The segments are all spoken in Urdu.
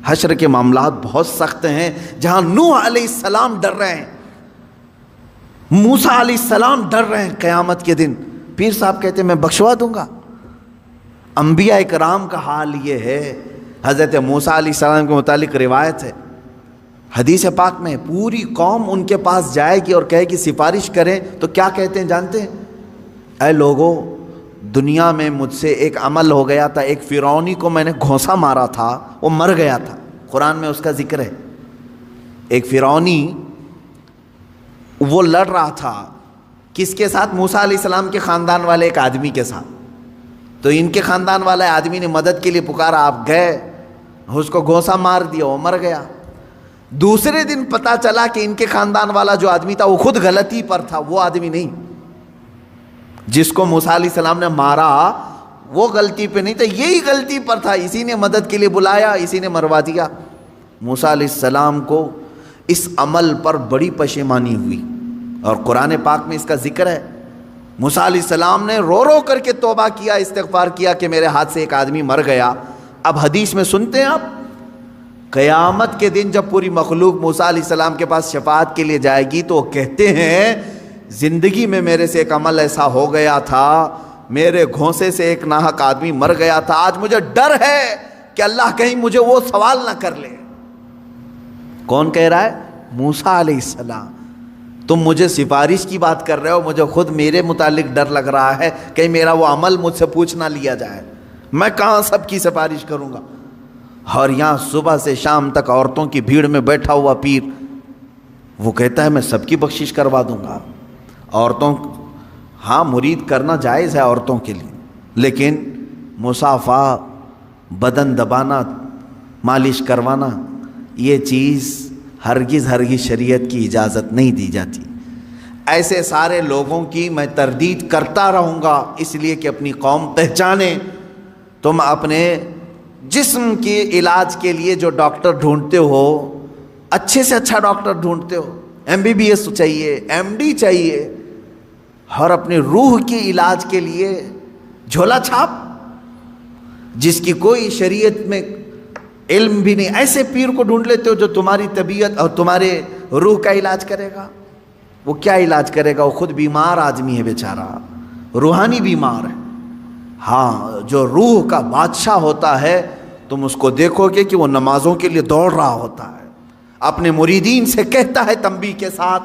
حشر کے معاملات بہت سخت ہیں، جہاں نوح علیہ السلام ڈر رہے ہیں، موسیٰ علیہ السلام ڈر رہے ہیں قیامت کے دن، پیر صاحب کہتے ہیں میں بخشوا دوں گا۔ انبیاء اکرام کا حال یہ ہے۔ حضرت موسیٰ علیہ السلام کے متعلق روایت ہے حدیث پاک میں، پوری قوم ان کے پاس جائے گی اور کہے گی سفارش کریں، تو کیا کہتے ہیں جانتے ہیں؟ اے لوگو، دنیا میں مجھ سے ایک عمل ہو گیا تھا، ایک فرعونی کو میں نے گھونسا مارا تھا، وہ مر گیا تھا، قرآن میں اس کا ذکر ہے۔ ایک فرعونی وہ لڑ رہا تھا، کس کے ساتھ؟ موسیٰ علیہ السلام کے خاندان والے ایک آدمی کے ساتھ، تو ان کے خاندان والے آدمی نے مدد کے لیے پکارا، آپ گئے، اس کو گھونسا مار دیا، وہ مر گیا۔ دوسرے دن پتا چلا کہ ان کے خاندان والا جو آدمی تھا وہ خود غلطی پر تھا، وہ آدمی نہیں، جس کو موسیٰ علیہ السلام نے مارا وہ غلطی پہ نہیں تھا، یہی غلطی پر تھا، اسی نے مدد کے لیے بلایا، اسی نے مروا دیا۔ موسیٰ علیہ السلام کو اس عمل پر بڑی پشیمانی ہوئی، اور قرآن پاک میں اس کا ذکر ہے۔ موسیٰ علیہ السلام نے رو رو کر کے توبہ کیا، استغفار کیا کہ میرے ہاتھ سے ایک آدمی مر گیا۔ اب حدیث میں سنتے ہیں آپ، قیامت کے دن جب پوری مخلوق موسیٰ علیہ السلام کے پاس شفاعت کے لیے جائے گی تو وہ کہتے ہیں زندگی میں میرے سے ایک عمل ایسا ہو گیا تھا، میرے گھونسے سے ایک ناحق آدمی مر گیا تھا، آج مجھے ڈر ہے کہ اللہ کہیں مجھے وہ سوال نہ کر لے۔ کون کہہ رہا ہے؟ موسیٰ علیہ السلام۔ تم مجھے سفارش کی بات کر رہے ہو، مجھے خود میرے متعلق ڈر لگ رہا ہے کہیں میرا وہ عمل مجھ سے پوچھ نہ لیا جائے، میں کہاں سب کی سفارش کروں گا۔ اور یہاں صبح سے شام تک عورتوں کی بھیڑ میں بیٹھا ہوا پیر، وہ کہتا ہے میں سب کی بخشش کروا دوں گا۔ عورتوں، ہاں مرید کرنا جائز ہے عورتوں کے لیے، لیکن مصافحہ، بدن دبانا، مالش کروانا، یہ چیز ہرگز شریعت کی اجازت نہیں دی جاتی۔ ایسے سارے لوگوں کی میں تردید کرتا رہوں گا، اس لیے کہ اپنی قوم پہچانے۔ تم اپنے جسم کے علاج کے لیے جو ڈاکٹر ڈھونڈتے ہو، اچھے سے اچھا ڈاکٹر ڈھونڈتے ہو، MBBS چاہیے، MD چاہیے، اور اپنی روح کے علاج کے لیے جھولا چھاپ، جس کی کوئی شریعت میں علم بھی نہیں، ایسے پیر کو ڈھونڈ لیتے ہو جو تمہاری طبیعت اور تمہارے روح کا علاج کرے گا۔ وہ کیا علاج کرے گا؟ وہ خود بیمار آدمی ہے بیچارہ، روحانی بیمار ہے۔ ہاں، جو روح کا بادشاہ ہوتا ہے تم اس کو دیکھو گے کہ وہ نمازوں کے لیے دوڑ رہا ہوتا ہے، اپنے مریدین سے کہتا ہے تنبیہ کے ساتھ،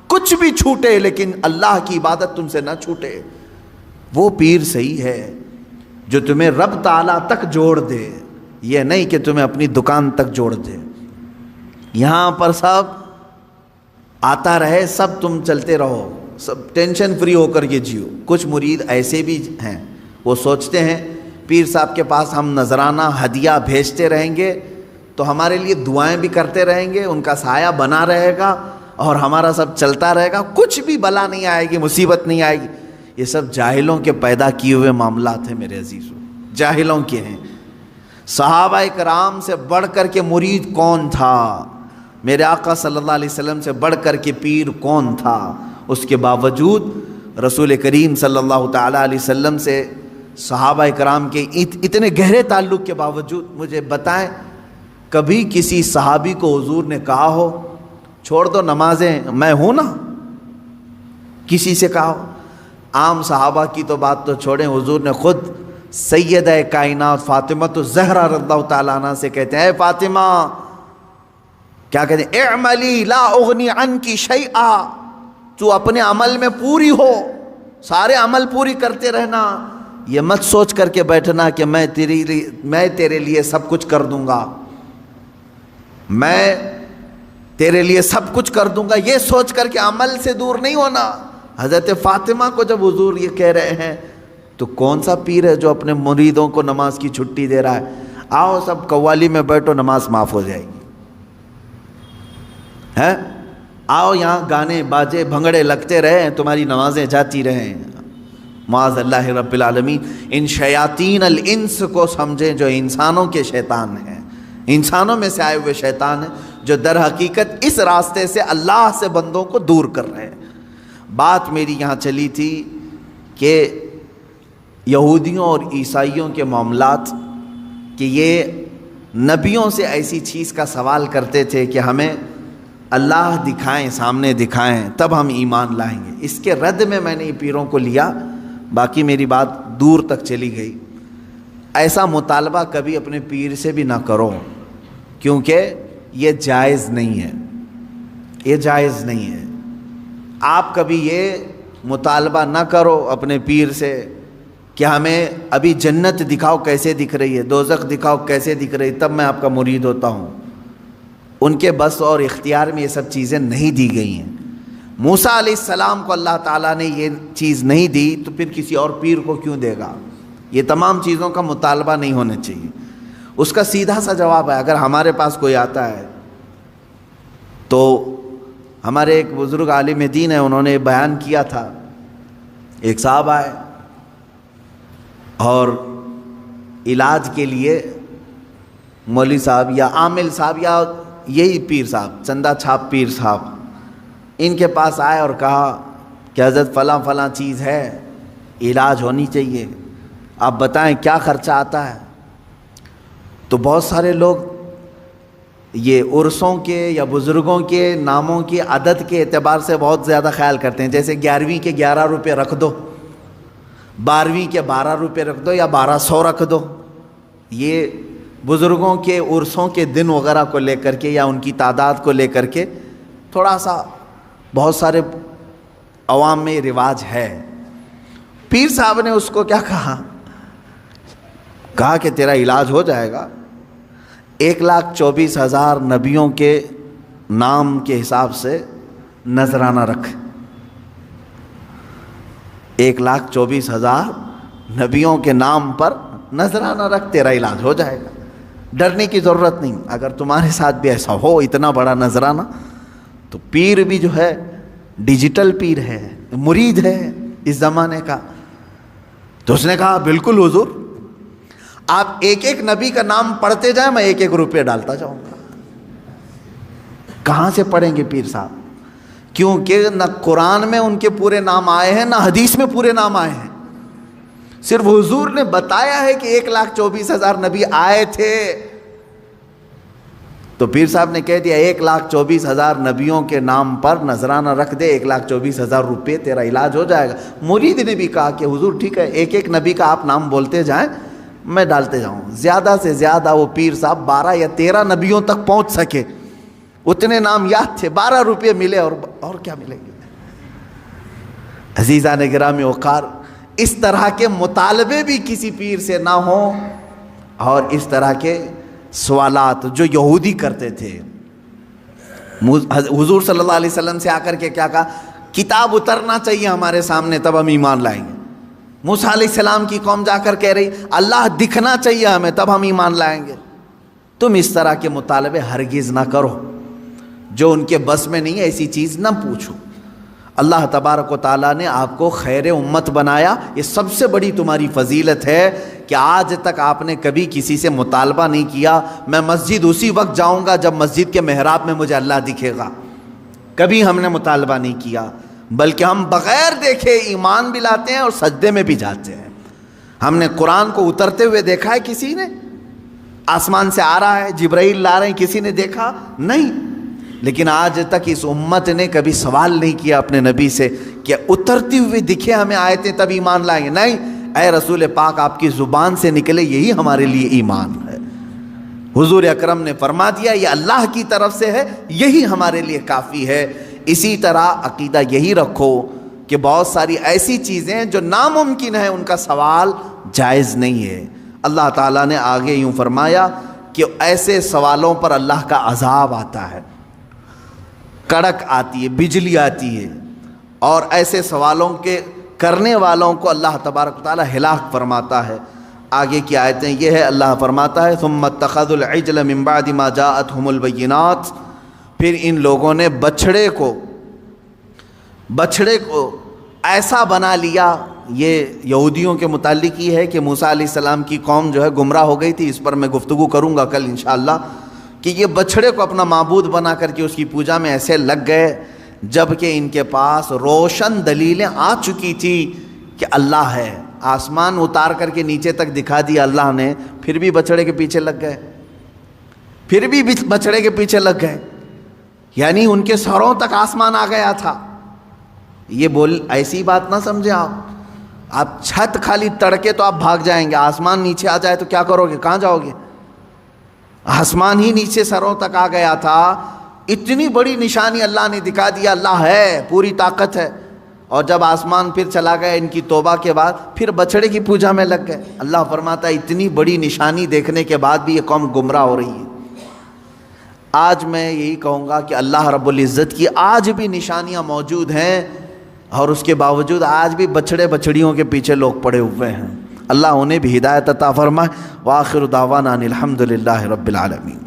کچھ بھی چھوٹے لیکن اللہ کی عبادت تم سے نہ چھوٹے۔ وہ پیر صحیح ہے جو تمہیں رب تعالیٰ تک جوڑ دے، یہ نہیں کہ تمہیں اپنی دکان تک جوڑ دے۔ یہاں پر سب آتا رہے، سب تم چلتے رہو، سب ٹینشن فری ہو کر کے جیو۔ کچھ مرید ایسے بھی ہیں، وہ سوچتے ہیں پیر صاحب کے پاس ہم نذرانہ ہدیہ بھیجتے رہیں گے تو ہمارے لیے دعائیں بھی کرتے رہیں گے، ان کا سایہ بنا رہے گا اور ہمارا سب چلتا رہے گا، کچھ بھی بلا نہیں آئے گی، مصیبت نہیں آئے گی۔ یہ سب جاہلوں کے پیدا کیے ہوئے معاملات ہیں میرے عزیزوں، جاہلوں کے ہیں۔ صحابہ کرام سے بڑھ کر کے مرید کون تھا؟ میرے آقا صلی اللہ علیہ وسلم سے بڑھ کر کے پیر کون تھا؟ اس کے باوجود رسول کریم صلی اللہ تعالیٰ علیہ وسلم سے صحابہ کرام کے اتنے گہرے تعلق کے باوجود مجھے بتائیں کبھی کسی صحابی کو حضور نے کہا ہو چھوڑ دو نمازیں، میں ہوں نا؟ کسی سے کہا ہو؟ عام صحابہ کی تو بات تو چھوڑیں، حضور نے خود سیدہ کائنات فاطمہ الزہرا رضی اللہ تعالیٰ عنہ سے کہتے ہیں، اے فاطمہ، کیا کہتے ہیں؟ اعملی لا اغنی عنکی شیئا، تو اپنے عمل میں پوری ہو، سارے عمل پوری کرتے رہنا، یہ مت سوچ کر کے بیٹھنا کہ میں تیرے لیے سب کچھ کر دوں گا، میں تیرے لیے سب کچھ کر دوں گا، یہ سوچ کر کے عمل سے دور نہیں ہونا۔ حضرت فاطمہ کو جب حضور یہ کہہ رہے ہیں تو کون سا پیر ہے جو اپنے مریدوں کو نماز کی چھٹی دے رہا ہے؟ آؤ سب قوالی میں بیٹھو، نماز معاف ہو جائے گی، ہے؟ آؤ یہاں گانے باجے بھنگڑے لگتے رہیں، تمہاری نمازیں جاتی رہیں۔ معاذ اللہ رب العالمین ان شیاطین الانس کو سمجھیں جو انسانوں کے شیطان ہیں، انسانوں میں سے آئے ہوئے شیطان ہیں جو در حقیقت اس راستے سے اللہ سے بندوں کو دور کر رہے ہیں۔ بات میری یہاں چلی تھی کہ یہودیوں اور عیسائیوں کے معاملات کہ یہ نبیوں سے ایسی چیز کا سوال کرتے تھے کہ ہمیں اللہ دکھائیں، سامنے دکھائیں، تب ہم ایمان لائیں گے۔ اس کے رد میں نے پیروں کو لیا، باقی میری بات دور تک چلی گئی۔ ایسا مطالبہ کبھی اپنے پیر سے بھی نہ کرو، کیونکہ یہ جائز نہیں ہے، یہ جائز نہیں ہے۔ آپ کبھی یہ مطالبہ نہ کرو اپنے پیر سے کہ ہمیں ابھی جنت دکھاؤ کیسے دکھ رہی ہے، دوزخ دکھاؤ کیسے دکھ رہی ہے، تب میں آپ کا مرید ہوتا ہوں۔ ان کے بس اور اختیار میں یہ سب چیزیں نہیں دی گئی ہیں۔ موسیٰ علیہ السلام کو اللہ تعالیٰ نے یہ چیز نہیں دی تو پھر کسی اور پیر کو کیوں دے گا؟ یہ تمام چیزوں کا مطالبہ نہیں ہونا چاہیے۔ اس کا سیدھا سا جواب ہے، اگر ہمارے پاس کوئی آتا ہے تو ہمارے ایک بزرگ عالم دین ہیں، انہوں نے بیان کیا تھا، ایک صاحب آئے اور علاج کے لیے مولوی صاحب یا عامل صاحب یا یہی پیر صاحب، چندہ چھاپ پیر صاحب، ان کے پاس آئے اور کہا کہ حضرت فلاں فلاں چیز ہے، علاج ہونی چاہیے، آپ بتائیں کیا خرچہ آتا ہے؟ تو بہت سارے لوگ یہ عرسوں کے یا بزرگوں کے ناموں کی عدد کے اعتبار سے بہت زیادہ خیال کرتے ہیں، جیسے 11ویں کے 11 روپے رکھ دو، 12ویں کے 12 روپے رکھ دو یا 1200 رکھ دو۔ یہ بزرگوں کے عرسوں کے دن وغیرہ کو لے کر کے یا ان کی تعداد کو لے کر کے تھوڑا سا بہت سارے عوام میں رواج ہے۔ پیر صاحب نے اس کو کیا کہا کہ تیرا علاج ہو جائے گا، 1,24,000 نبیوں کے نام کے حساب سے نذرانہ رکھ، 1,24,000 نبیوں کے نام پر نذرانہ رکھ، تیرا علاج ہو جائے گا، ڈرنے کی ضرورت نہیں۔ اگر تمہارے ساتھ بھی ایسا ہو اتنا بڑا نذرانہ، تو پیر بھی جو ہے ڈیجیٹل پیر ہے، مرید ہے اس زمانے کا۔ تو اس نے کہا بالکل حضور، آپ ایک ایک نبی کا نام پڑھتے جائیں، میں 1-1 روپے ڈالتا جاؤں گا۔ کہاں سے پڑھیں گے پیر صاحب؟ کیونکہ نہ قرآن میں ان کے پورے نام آئے ہیں، نہ حدیث میں پورے نام آئے ہیں، صرف حضور نے بتایا ہے کہ 1,24,000 نبی آئے تھے۔ تو پیر صاحب نے کہہ دیا 1,24,000 نبیوں کے نام پر نذرانہ رکھ دے، 1,24,000 روپے تیرا علاج ہو جائے گا۔ مرید نے بھی کہا کہ حضور ٹھیک ہے، 1-1 نبی کا آپ نام بولتے جائیں، میں ڈالتے جاؤں۔ زیادہ سے زیادہ وہ پیر صاحب 12 یا 13 نبیوں تک پہنچ سکے، اتنے نام یاد تھے، 12 روپے ملے اور کیا ملیں گے؟ عزیزان گرامی وقار، اس طرح کے مطالبے بھی کسی پیر سے نہ ہوں، اور اس طرح کے سوالات جو یہودی کرتے تھے۔ حضور صلی اللہ علیہ وسلم سے آ کر کے کیا کہا؟ کتاب اترنا چاہیے ہمارے سامنے تب ہم ایمان لائیں گے۔ موسیٰ علیہ السلام کی قوم جا کر کہہ رہی اللہ دکھنا چاہیے ہمیں تب ہم ایمان لائیں گے۔ تم اس طرح کے مطالبے ہرگز نہ کرو، جو ان کے بس میں نہیں ہے ایسی چیز نہ پوچھو۔ اللہ تبارک و تعالیٰ نے آپ کو خیر امت بنایا، یہ سب سے بڑی تمہاری فضیلت ہے کہ آج تک آپ نے کبھی کسی سے مطالبہ نہیں کیا میں مسجد اسی وقت جاؤں گا جب مسجد کے محراب میں مجھے اللہ دکھے گا۔ کبھی ہم نے مطالبہ نہیں کیا، بلکہ ہم بغیر دیکھے ایمان بھی لاتے ہیں اور سجدے میں بھی جاتے ہیں۔ ہم نے قرآن کو اترتے ہوئے دیکھا ہے کسی نے؟ آسمان سے آ رہا ہے، جبرائیل لا رہے ہیں، کسی نے دیکھا؟ نہیں۔ لیکن آج تک اس امت نے کبھی سوال نہیں کیا اپنے نبی سے کہ اترتی ہوئی دکھے ہمیں آیتیں تب ایمان لائیں گے۔ نہیں، اے رسول پاک آپ کی زبان سے نکلے یہی ہمارے لیے ایمان ہے۔ حضور اکرم نے فرما دیا یہ اللہ کی طرف سے ہے، یہی ہمارے لیے کافی ہے۔ اسی طرح عقیدہ یہی رکھو کہ بہت ساری ایسی چیزیں جو ناممکن ہیں ان کا سوال جائز نہیں ہے۔ اللہ تعالیٰ نے آگے یوں فرمایا کہ ایسے سوالوں پر اللہ کا عذاب آتا ہے، کڑک آتی ہے، بجلی آتی ہے، اور ایسے سوالوں کے کرنے والوں کو اللہ تبارک و تعالیٰ ہلاک فرماتا ہے۔ آگے کی آیتیں یہ ہے، اللہ فرماتا ہے ثم اتخذوا العجل من بعد ما جاءتهم البینات، پھر ان لوگوں نے بچھڑے کو ایسا بنا لیا۔ یہ یہودیوں کے متعلق یہ ہے کہ موسیٰ علیہ السلام کی قوم جو ہے گمراہ ہو گئی تھی، اس پر میں گفتگو کروں گا کل انشاءاللہ، کہ یہ بچھڑے کو اپنا معبود بنا کر کے اس کی پوجا میں ایسے لگ گئے جبکہ ان کے پاس روشن دلیلیں آ چکی تھی کہ اللہ ہے۔ آسمان اتار کر کے نیچے تک دکھا دیا اللہ نے، پھر بھی بچھڑے کے پیچھے لگ گئے۔ پھر بھی بچڑے کے پیچھے لگ گئے، یعنی ان کے سروں تک آسمان آ گیا تھا۔ یہ ایسی بات نہ سمجھیں آپ چھت خالی تڑکے تو آپ بھاگ جائیں گے، آسمان نیچے آ جائے تو کیا کرو گے، کہاں جاؤ گے؟ آسمان ہی نیچے سروں تک آ گیا تھا۔ اتنی بڑی نشانی اللہ نے دکھا دیا، اللہ ہے، پوری طاقت ہے۔ اور جب آسمان پھر چلا گیا ان کی توبہ کے بعد، پھر بچڑے کی پوجا میں لگ گئے۔ اللہ فرماتا ہے اتنی بڑی نشانی دیکھنے کے بعد بھی یہ قوم گمراہ ہو رہی ہے۔ آج میں یہی کہوں گا کہ اللہ رب العزت کی آج بھی نشانیاں موجود ہیں، اور اس کے باوجود آج بھی بچڑے بچڑیوں کے پیچھے لوگ پڑے ہوئے ہیں۔ اللہ انہیں بھی ہدایت عطا فرمائے۔ وآخر دعوانا ان الحمد للہ رب العالمین۔